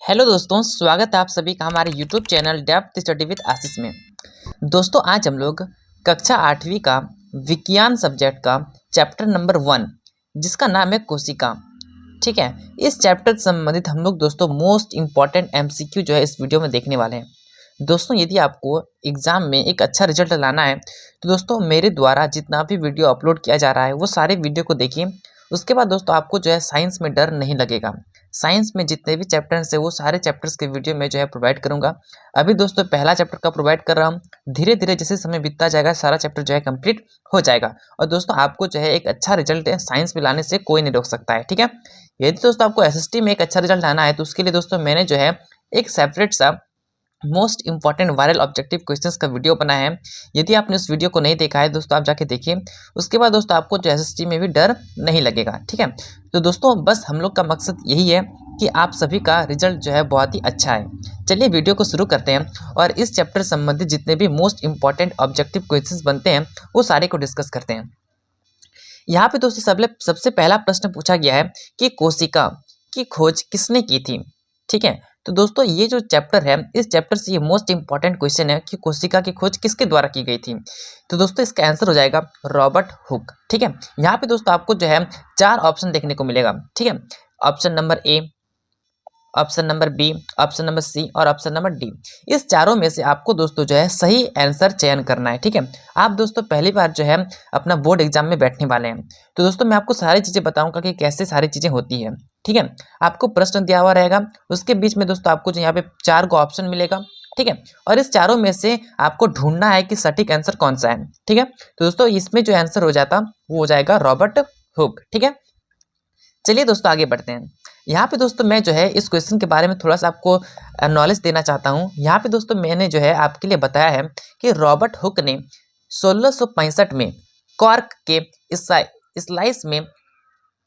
Hello दोस्तों, स्वागत है आप सभी का हमारे YouTube channel depth study with Ashish में। दोस्तों, आज हम लोग कक्षा 8वीं का विज्ञान सब्जेक्ट का चैप्टर नंबर 1 जिसका नाम है कोशिका, ठीक है। इस चैप्टर से संबंधित हम लोग दोस्तों मोस्ट इम्पॉर्टेंट एमसीक्यू जो है इस वीडियो में देखने वाले हैं। दोस्तों, यदि आपको एग्ज़ाम में एक अच्छा रिजल्ट लाना है तो दोस्तों मेरे द्वारा जितना भी वीडियो अपलोड किया जा रहा है वो सारे वीडियो को देखिए। उसके बाद दोस्तों आपको जो है साइंस में डर नहीं लगेगा। साइंस में जितने भी चैप्टर्स है वो सारे चैप्टर्स के वीडियो में जो है प्रोवाइड करूंगा। अभी दोस्तों पहला चैप्टर का प्रोवाइड कर रहा हूँ। धीरे धीरे जैसे समय बीतता जाएगा सारा चैप्टर जो है कंप्लीट हो जाएगा। और दोस्तों आपको जो है एक अच्छा रिजल्ट साइंस में लाने से कोई नहीं रोक सकता है, ठीक है। यदि दोस्तों आपको एसएसटी में एक अच्छा रिजल्ट लाना है तो उसके लिए दोस्तों मैंने जो है एक सेपरेट सा most important viral objective questions का वीडियो बनाया है। यदि आपने उस वीडियो को नहीं देखा है दोस्तों आप जाके देखिए। उसके बाद दोस्तों आपको जो एसएसटी में भी डर नहीं लगेगा, ठीक है। तो दोस्तों बस हम लोग का मकसद यही है कि आप सभी का रिजल्ट जो है बहुत ही अच्छा है। चलिए वीडियो को शुरू करते हैं और इस चैप्टर संबंधित जितने भी मोस्ट इंपॉर्टेंट ऑब्जेक्टिव क्वेश्चंस बनते हैं वो सारे को डिस्कस करते हैं। यहाँ पे दोस्तों सबसे पहला प्रश्न पूछा गया है कि कोशिका की खोज किसने की थी, ठीक है। तो दोस्तों ये जो चैप्टर है इस चैप्टर से ये मोस्ट इंपॉर्टेंट क्वेश्चन है कि कोशिका की खोज किसके द्वारा की गई थी। तो दोस्तों इसका आंसर हो जाएगा रॉबर्ट हुक, ठीक है। यहाँ पे दोस्तों आपको जो है 4 ऑप्शन देखने को मिलेगा, ठीक है। Option number A, option number B, option number C और ऑप्शन नंबर डी। इस चारों में से आपको दोस्तों जो है सही आंसर चयन करना है, ठीक है। आप दोस्तों पहली बार जो है अपना बोर्ड एग्जाम में बैठने वाले हैं तो दोस्तों मैं आपको सारी चीज़ें बताऊंगा कि कैसे सारी चीज़ें होती है, ठीक है। आपको प्रश्न दिया हुआ रहेगा, उसके बीच में दोस्तों आपको जो यहाँ पे 4 को ऑप्शन मिलेगा, ठीक है। और इस चारों में से आपको ढूंढना है कि सटीक आंसर कौन सा है, ठीक है। तो दोस्तों इसमें जो आंसर हो जाता वो हो जाएगा रॉबर्ट हुक, ठीक है। चलिए दोस्तों आगे बढ़ते हैं। यहाँ पे दोस्तों मैं जो है इस क्वेश्चन के बारे में थोड़ा सा आपको नॉलेज देना चाहता हूँ। यहाँ पे दोस्तों मैंने जो है आपके लिए बताया है कि रॉबर्ट हुक ने 1665 में कॉर्क के स्लाइस में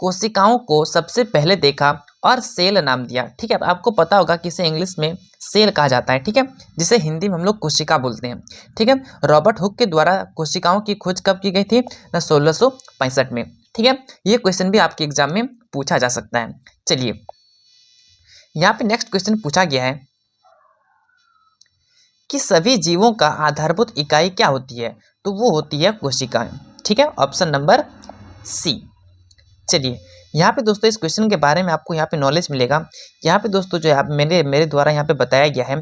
कोशिकाओं को सबसे पहले देखा और सेल नाम दिया, ठीक है। आपको पता होगा कि इसे इंग्लिश में सेल कहा जाता है, ठीक है, जिसे हिंदी में हम लोग कोशिका बोलते हैं, ठीक है। रॉबर्ट हुक के द्वारा कोशिकाओं की खोज कब की गई थी ना 1665 में, ठीक है। ये क्वेश्चन भी आपके एग्जाम में पूछा जा सकता है। चलिए यहाँ पे नेक्स्ट क्वेश्चन पूछा गया है कि सभी जीवों का आधारभूत इकाई क्या होती है। तो वो होती है कोशिकाएं, ठीक है। Option number C. चलिए यहाँ पे दोस्तों इस क्वेश्चन के बारे में आपको यहाँ पे नॉलेज मिलेगा। यहाँ पे दोस्तों जो है आप मेरे द्वारा यहाँ पे बताया गया है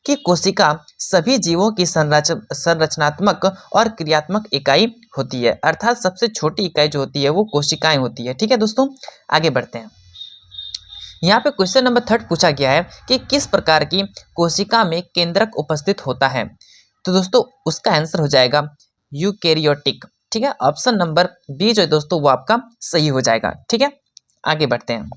कि कोशिका सभी जीवों की संरचनात्मक और क्रियात्मक इकाई होती है, अर्थात सबसे छोटी इकाई जो होती है वो कोशिकाएं होती है, ठीक है। दोस्तों आगे बढ़ते हैं। यहाँ पे क्वेश्चन नंबर 3 पूछा गया है कि किस प्रकार की कोशिका में केंद्रक उपस्थित होता है। तो दोस्तों उसका आंसर हो जाएगा यूकेरियोटिक, ठीक है। ऑप्शन नंबर बी जो है दोस्तों वो आपका सही हो जाएगा, ठीक है। आगे बढ़ते हैं।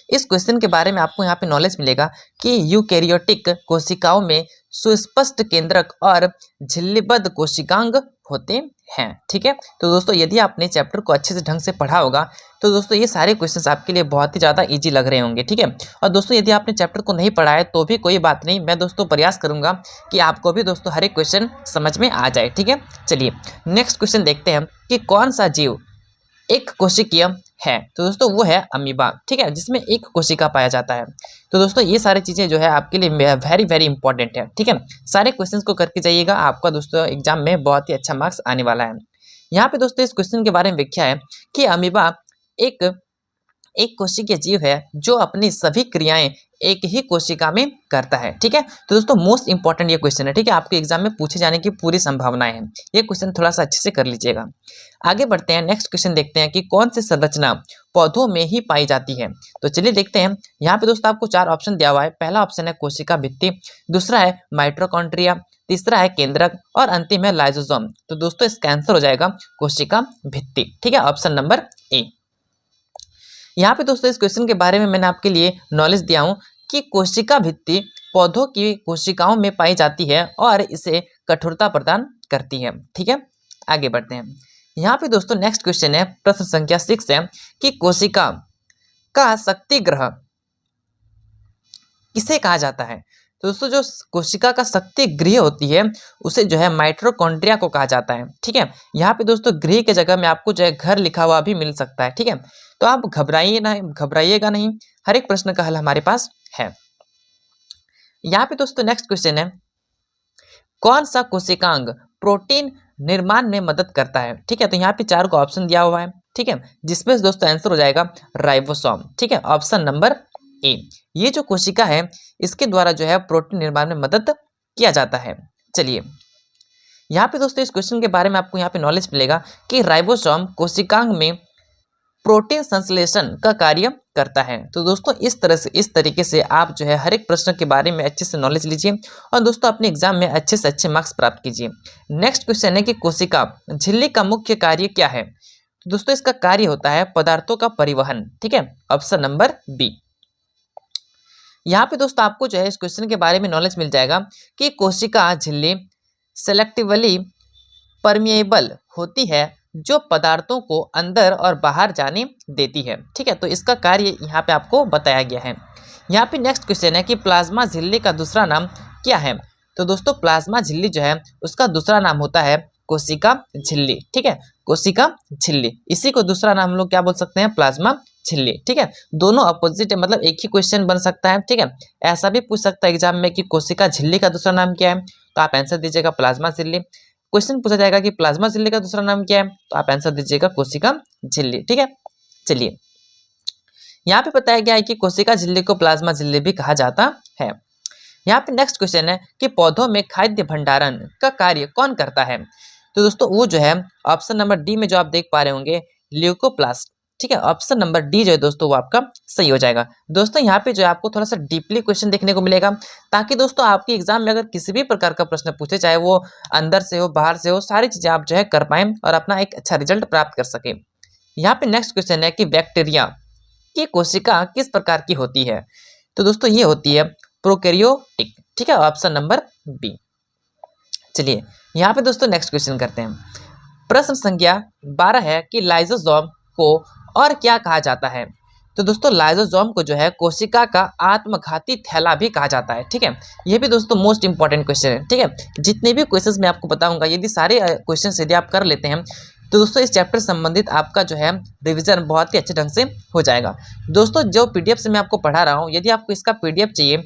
इस क्वेश्चन के बारे में आपको यहाँ पे नॉलेज मिलेगा कि यूकेरियोटिक कोशिकाओं में सुस्पष्ट केंद्रक और झिल्लीबद्ध कोशिकांग होते हैं, ठीक है। तो दोस्तों यदि आपने चैप्टर को अच्छे से ढंग से पढ़ा होगा तो दोस्तों ये सारे क्वेश्चंस आपके लिए बहुत ही ज़्यादा इजी लग रहे होंगे, ठीक है। और दोस्तों यदि आपने चैप्टर को नहीं पढ़ा है तो भी कोई बात नहीं, मैं दोस्तों प्रयास करूंगा कि आपको भी दोस्तों हर एक क्वेश्चन समझ में आ जाए, ठीक है। चलिए नेक्स्ट क्वेश्चन देखते हैं कि कौन सा जीव एक कोशिकीय है। तो दोस्तों वो है अमीबा, ठीक है, जिसमें एक कोशिका पाया जाता है। तो दोस्तों ये सारी चीज़ें जो है आपके लिए वेरी वेरी इंपॉर्टेंट है, ठीक है। सारे क्वेश्चंस को करके जाइएगा, आपका दोस्तों एग्जाम में बहुत ही अच्छा मार्क्स आने वाला है। यहाँ पे दोस्तों इस क्वेश्चन के बारे में व्याख्या है कि अमीबा एक कोशिकीय जीव है जो अपनी सभी क्रियाएं एक ही कोशिका में करता है, ठीक है। तो दोस्तों मोस्ट इंपॉर्टेंट ये क्वेश्चन है, ठीक है। आपके एग्जाम में पूछे जाने की पूरी संभावनाएं हैं। ये क्वेश्चन थोड़ा सा अच्छे से कर लीजिएगा। आगे बढ़ते हैं, नेक्स्ट क्वेश्चन देखते हैं कि कौन सी संरचना पौधों में ही पाई जाती है। तो चलिए देखते हैं। यहाँ पे दोस्तों आपको 4 ऑप्शन दिया हुआ है। पहला ऑप्शन है कोशिका भित्ति, दूसरा है माइटोकॉन्ड्रिया, तीसरा है केंद्रक और अंतिम है लाइसोसोम। तो दोस्तों इसका आंसर हो जाएगा कोशिका भित्ति, ठीक है। ऑप्शन नंबर ए। यहाँ पे दोस्तों इस क्वेश्चन के बारे में मैंने आपके लिए नॉलेज दिया हूँ कि कोशिका भित्ति पौधों की कोशिकाओं में पाई जाती है और इसे कठोरता प्रदान करती है, ठीक है। आगे बढ़ते हैं। यहाँ पे दोस्तों नेक्स्ट क्वेश्चन है, प्रश्न संख्या 6 है कि कोशिका का शक्ति ग्रह किसे कहा जाता है। तो दोस्तों जो कोशिका का शक्ति गृह होती है उसे जो है माइटोकॉन्ड्रिया को कहा जाता है, ठीक है। यहाँ पे दोस्तों गृह के जगह में आपको जो है घर लिखा हुआ भी मिल सकता है, ठीक है। तो आप घबराइएगा नहीं, हर एक प्रश्न का हल हमारे पास है। यहाँ पे दोस्तों नेक्स्ट क्वेश्चन है, कौन सा कोशिकांग प्रोटीन निर्माण में मदद करता है? ठीक है, तो यहाँ पे 4 को ऑप्शन दिया हुआ है। ठीक है, जिसमें से दोस्तों आंसर हो जाएगा राइबोसोम। ठीक है, ऑप्शन नंबर ए। ये जो कोशिका है इसके द्वारा जो है प्रोटीन निर्माण में मदद किया जाता है। चलिए यहाँ पे दोस्तों इस क्वेश्चन के बारे में आपको यहाँ पे नॉलेज मिलेगा कि राइबोसोम कोशिकांग में प्रोटीन संश्लेषण का कार्य करता है। तो दोस्तों इस तरीके से आप जो है हर एक प्रश्न के बारे में अच्छे से नॉलेज लीजिए और दोस्तों अपने एग्जाम में अच्छे से अच्छे मार्क्स प्राप्त कीजिए। नेक्स्ट क्वेश्चन है कि कोशिका झिल्ली का मुख्य कार्य क्या है? तो दोस्तों इसका कार्य होता है पदार्थों का परिवहन। ठीक है, ऑप्शन नंबर बी। यहाँ पे दोस्तों आपको जो है इस क्वेश्चन के बारे में नॉलेज मिल जाएगा कि कोशिका झिल्ली सेलेक्टिवली परमिएबल होती है जो पदार्थों को अंदर और बाहर जाने देती है। ठीक है, तो इसका कार्य यहाँ पे आपको बताया गया है। यहाँ पे नेक्स्ट क्वेश्चन है कि प्लाज्मा झिल्ली का दूसरा नाम क्या है? तो दोस्तों प्लाज्मा झिल्ली जो है उसका दूसरा नाम होता है कोशिका झिल्ली। ठीक है, कोशिका झिल्ली, इसी को दूसरा नाम हम लोग क्या बोल सकते हैं? प्लाज्मा झिल्ली। ठीक है, दोनों अपोजिट है, मतलब एक ही क्वेश्चन बन सकता है। ठीक है, ऐसा भी पूछ सकता है एग्जाम में कि कोशिका झिल्ली का दूसरा नाम क्या है, तो आप आंसर दीजिएगा प्लाज्मा झिल्ली। क्वेश्चन पूछा जाएगा कि प्लाज्मा झिल्ली का दूसरा नाम क्या है, तो आप आंसर दीजिएगा कोशिका झिल्ली। ठीक है, चलिए यहाँ पे बताया गया है कि कोशिका झिल्ली को प्लाज्मा झिल्ली भी कहा जाता है। यहाँ पे नेक्स्ट क्वेश्चन है कि पौधों में खाद्य भंडारण का कार्य कौन करता है? तो दोस्तों वो जो है ऑप्शन नंबर डी में जो आप देख पा रहे होंगे ल्यूकोप्लास्ट। ठीक है, ऑप्शन नंबर डी जो है दोस्तों वो आपका सही हो जाएगा। दोस्तों यहाँ पे जो है आपको थोड़ा सा डीपली क्वेश्चन देखने को मिलेगा, ताकि दोस्तों आपके एग्जाम में अगर किसी भी प्रकार का प्रश्न पूछे, चाहे वो अंदर से हो बाहर से हो, सारी चीजें आप जो है कर पाएं और अपना एक अच्छा रिजल्ट प्राप्त कर सके। यहाँ पे नेक्स्ट क्वेश्चन है कि बैक्टीरिया की कोशिका किस प्रकार की होती है? तो दोस्तों ये होती है प्रोकैरियोटिक। ठीक है, ऑप्शन नंबर बी। चलिए यहाँ पे दोस्तों नेक्स्ट क्वेश्चन करते हैं। प्रश्न संख्या 12 है कि लाइसोसोम को और क्या कहा जाता है? तो दोस्तों लाइसोसोम को जो है कोशिका का आत्मघाती थैला भी कहा जाता है। ठीक है, ये भी दोस्तों मोस्ट इंपॉर्टेंट क्वेश्चन है। ठीक है, जितने भी क्वेश्चंस मैं आपको बताऊंगा, यदि सारे क्वेश्चंस यदि आप कर लेते हैं तो दोस्तों इस चैप्टर संबंधित आपका जो है रिवीजन बहुत ही अच्छे ढंग से हो जाएगा। दोस्तों जो पीडीएफ से मैं आपको पढ़ा रहा हूँ, यदि आपको इसका पीडीएफ चाहिए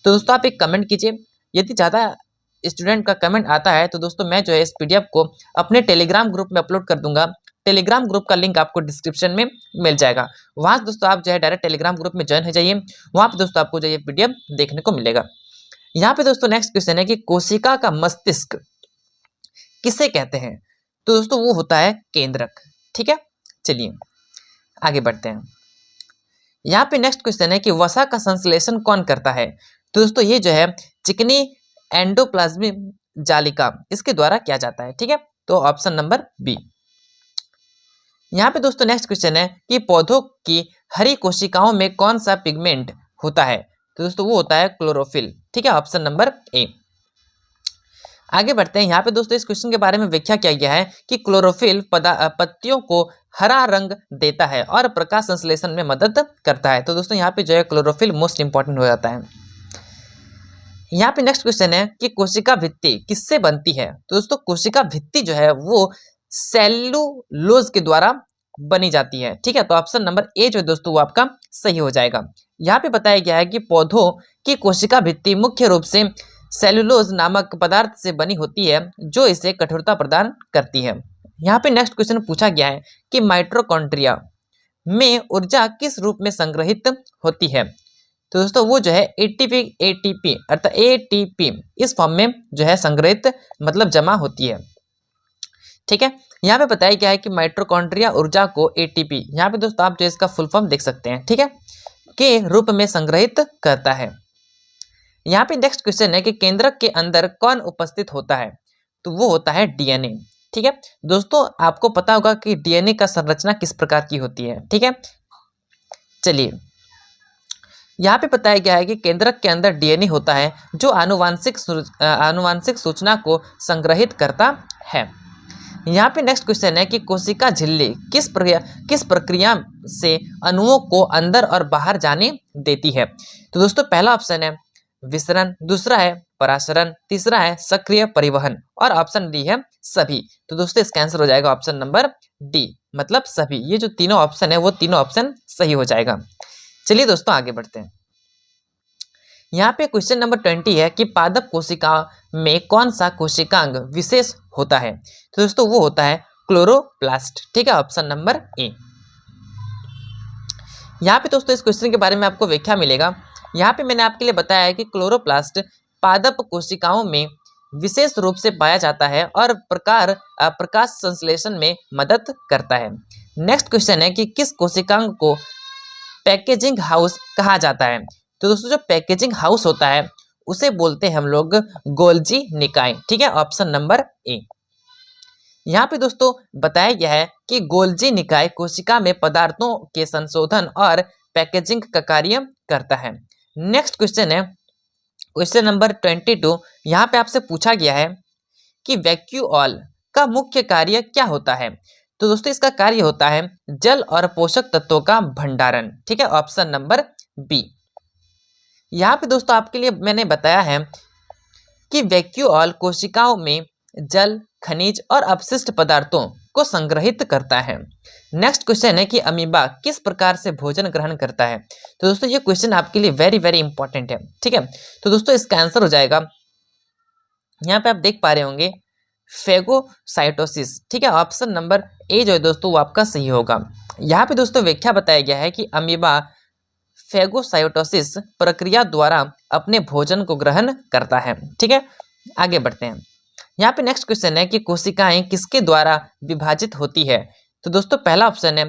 तो दोस्तों आप एक कमेंट कीजिए। यदि ज़्यादा स्टूडेंट का कमेंट आता है तो दोस्तों मैं जो है इस पीडीएफ को अपने टेलीग्राम ग्रुप में अपलोड कर दूंगा। टेलीग्राम ग्रुप का लिंक आपको डिस्क्रिप्शन में मिल जाएगा। वहाँ से दोस्तों आप जो है डायरेक्ट टेलीग्राम ग्रुप में ज्वाइन हो जाइए, वहाँ पे दोस्तों आपको जो ये पीडीएफ देखने को मिलेगा। यहाँ पे दोस्तों नेक्स्ट क्वेश्चन है कि कोशिका का मस्तिष्क किसे कहते हैं? तो दोस्तों वो होता है केंद्रक। ठीक है, चलिए आगे बढ़ते हैं। यहाँ पे नेक्स्ट क्वेश्चन है कि वसा का संश्लेषण कौन करता है? तो दोस्तों ये जो है चिकनी एंडोप्लाज्मिक जालिका, इसके द्वारा किया जाता है। ठीक है, तो ऑप्शन नंबर बी। यहाँ पे दोस्तों नेक्स्ट क्वेश्चन है कि पौधों की हरी कोशिकाओं में कौन सा पिगमेंट होता है? तो दोस्तों वो होता है क्लोरोफिल। ठीक है, ऑप्शन नंबर ए। आगे बढ़ते हैं। यहाँ पे दोस्तों इस क्वेश्चन के बारे में व्याख्या किया गया है कि क्लोरोफिल पत्तियों को हरा रंग देता है और प्रकाश संश्लेषण में मदद करता है। तो दोस्तों यहाँ पे जो है क्लोरोफिल मोस्ट इंपॉर्टेंट हो जाता है। यहाँ पे नेक्स्ट क्वेश्चन है कि कोशिका भित्ति किससे बनती है? तो दोस्तों कोशिका भित्ति जो है वो सेलुलोज के द्वारा बनी जाती है। ठीक है, तो ऑप्शन नंबर ए जो है दोस्तों वो आपका सही हो जाएगा। यहाँ पे बताया गया है कि पौधों की कोशिका भित्ति मुख्य रूप से सेलुलोज नामक पदार्थ से बनी होती है जो इसे कठोरता प्रदान करती है। यहाँ पे नेक्स्ट क्वेश्चन पूछा गया है कि माइटोकॉन्ड्रिया में ऊर्जा किस रूप में संग्रहित होती है? तो दोस्तों वो जो है एटीपी अर्थात एटीपी इस फॉर्म में जो है संग्रहित मतलब जमा होती है। ठीक है, यहाँ पे बताया गया है कि माइटोकॉन्ड्रिया ऊर्जा को एटीपी, यहाँ पे दोस्तों आप जो इसका फुल फॉर्म देख सकते हैं, ठीक है, के रूप में संग्रहित करता है। यहाँ पे नेक्स्ट क्वेश्चन है कि केंद्रक के अंदर कौन उपस्थित होता है? तो वो होता है डीएनए। ठीक है दोस्तों, आपको पता होगा कि डीएनए का संरचना किस प्रकार की होती है। ठीक है, चलिए यहाँ पे बताया गया है कि केंद्रक के अंदर डीएनए होता है जो आनुवांशिक सूचना को संग्रहित करता है। यहाँ पे नेक्स्ट क्वेश्चन है कि कोशिका झिल्ली किस प्रक्रिया से अणुओं को अंदर और बाहर जाने देती है? तो दोस्तों पहला ऑप्शन है विसरण, दूसरा है परासरण, तीसरा है सक्रिय परिवहन और ऑप्शन डी है सभी। तो दोस्तों इसका आंसर हो जाएगा ऑप्शन नंबर डी, मतलब सभी। ये जो तीनों ऑप्शन है वो तीनों ऑप्शन सही हो जाएगा। चलिए दोस्तों आगे बढ़ते हैं। यहाँ पे क्वेश्चन नंबर 20 है कि पादप कोशिका में कौन सा कोशिकांग विशेष होता है। तो दोस्तों वो होता है क्लोरोप्लास्ट। ठीक है, ऑप्शन नंबर ए। यहाँ पे दोस्तों इस क्वेश्चन के बारे में आपको व्याख्या मिलेगा। यहाँ पे मैंने आपके लिए बताया है कि क्लोरोप्लास्ट पादप कोशिकाओं में विशेष रूप से पाया जाता है और प्रकाश संश्लेषण में मदद करता है। नेक्स्ट क्वेश्चन है कि किस कोशिकांग को पैकेजिंग हाउस कहा जाता है। तो दोस्तों जो पैकेजिंग हाउस होता है उसे बोलते हैं हम लोग गोल्जी निकाय। ठीक है, ऑप्शन नंबर ए। यहाँ पे दोस्तों बताया गया है कि गोल्जी निकाय कोशिका में पदार्थों के संशोधन और पैकेजिंग का कार्य करता है। नेक्स्ट क्वेश्चन है क्वेश्चन नंबर 22। यहाँ पे आपसे पूछा गया है कि वैक्यूऑल का मुख्य कार्य क्या होता है। तो दोस्तों इसका कार्य होता है जल और पोषक तत्वों का भंडारण। ठीक है, ऑप्शन नंबर बी। यहाँ पे दोस्तों आपके लिए मैंने बताया है कि वैक्यूऑल कोशिकाओं में जल, खनिज और अपशिष्ट पदार्थों को संग्रहित करता है। नेक्स्ट क्वेश्चन है कि अमीबा किस प्रकार से भोजन ग्रहण करता है। तो दोस्तों ये क्वेश्चन आपके लिए वेरी वेरी इंपॉर्टेंट है। ठीक है, तो दोस्तों इसका आंसर हो जाएगा, यहाँ पे आप देख पा रहे होंगे, फेगोसाइटोसिस। ठीक है, ऑप्शन नंबर ए जो है दोस्तों वो आपका सही होगा। यहाँ पे दोस्तों व्याख्या बताया गया है कि अमीबा फेगोसाइटोसिस प्रक्रिया द्वारा अपने भोजन को ग्रहण करता है। ठीक है, आगे बढ़ते हैं। यहाँ पे नेक्स्ट क्वेश्चन है कि कोशिकाएं किसके द्वारा विभाजित होती है। तो दोस्तों पहला ऑप्शन है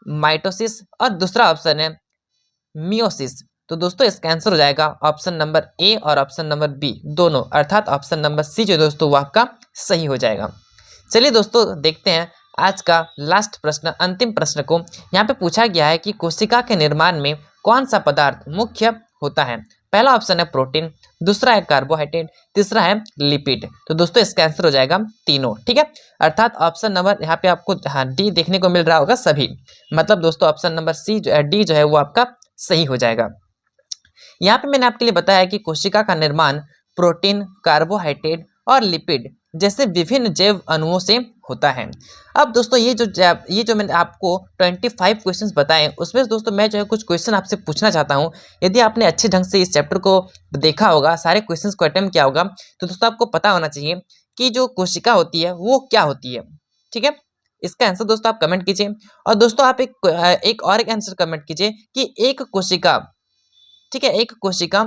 माइटोसिस और दूसरा ऑप्शन है मियोसिस। तो दोस्तों इसका आंसर हो जाएगा ऑप्शन नंबर ए और ऑप्शन नंबर बी दोनों, अर्थात ऑप्शन नंबर सी जो दोस्तों वो आपका सही हो जाएगा। चलिए दोस्तों देखते हैं आज का लास्ट प्रश्न, अंतिम प्रश्न को। यहाँ पे पूछा गया है कि कोशिका के निर्माण में कौन सा पदार्थ मुख्य होता है। पहला ऑप्शन है प्रोटीन, दूसरा है कार्बोहाइड्रेट, तीसरा है लिपिड। तो दोस्तों इसका आंसर हो जाएगा तीनों। ठीक है, अर्थात ऑप्शन नंबर यहाँ पे आपको डी देखने को मिल रहा होगा सभी, मतलब दोस्तों ऑप्शन नंबर सी जो है डी जो है वो आपका सही हो जाएगा। यहाँ पे मैंने आपके लिए बताया कि कोशिका का निर्माण प्रोटीन, कार्बोहाइड्रेट और लिपिड जैसे विभिन्न जैव अणुओं से होता है। अब दोस्तों ये जो मैंने आपको 25 क्वेश्चंस बताए उसमें दोस्तों मैं जो है कुछ क्वेश्चन आपसे पूछना चाहता हूँ। यदि आपने अच्छे ढंग से इस चैप्टर को देखा होगा, सारे क्वेश्चंस को अटेम्प्ट किया होगा, तो दोस्तों आपको पता होना चाहिए कि जो कोशिका होती है वो क्या होती है। ठीक है, इसका आंसर दोस्तों आप कमेंट कीजिए। और दोस्तों आप एक और आंसर कमेंट कीजिए कि एक कोशिका, ठीक है, एक कोशिका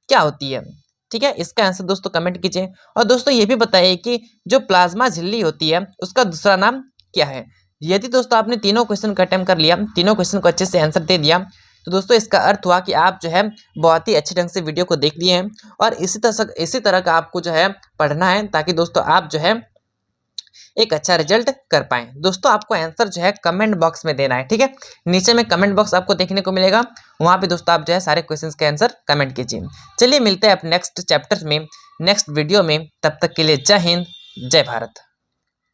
क्या होती है। ठीक है, इसका आंसर दोस्तों कमेंट कीजिए। और दोस्तों ये भी बताइए कि जो प्लाज्मा झिल्ली होती है उसका दूसरा नाम क्या है। यदि दोस्तों आपने तीनों क्वेश्चन का अटेम्प्ट कर लिया, तीनों क्वेश्चन को अच्छे से आंसर दे दिया, तो दोस्तों इसका अर्थ हुआ कि आप जो है बहुत ही अच्छे ढंग से वीडियो को देख लिए हैं और इसी तरह का आपको जो है पढ़ना है, ताकि दोस्तों आप जो है एक अच्छा रिजल्ट कर पाएं। दोस्तों आपको आंसर जो है कमेंट बॉक्स में देना है। ठीक है, नीचे में कमेंट बॉक्स आपको देखने को मिलेगा, वहां पे दोस्तों आप जो है सारे क्वेश्चंस के आंसर कमेंट कीजिए। चलिए मिलते हैं अब नेक्स्ट चैप्टर में, नेक्स्ट वीडियो में। तब तक के लिए जय हिंद, जय भारत।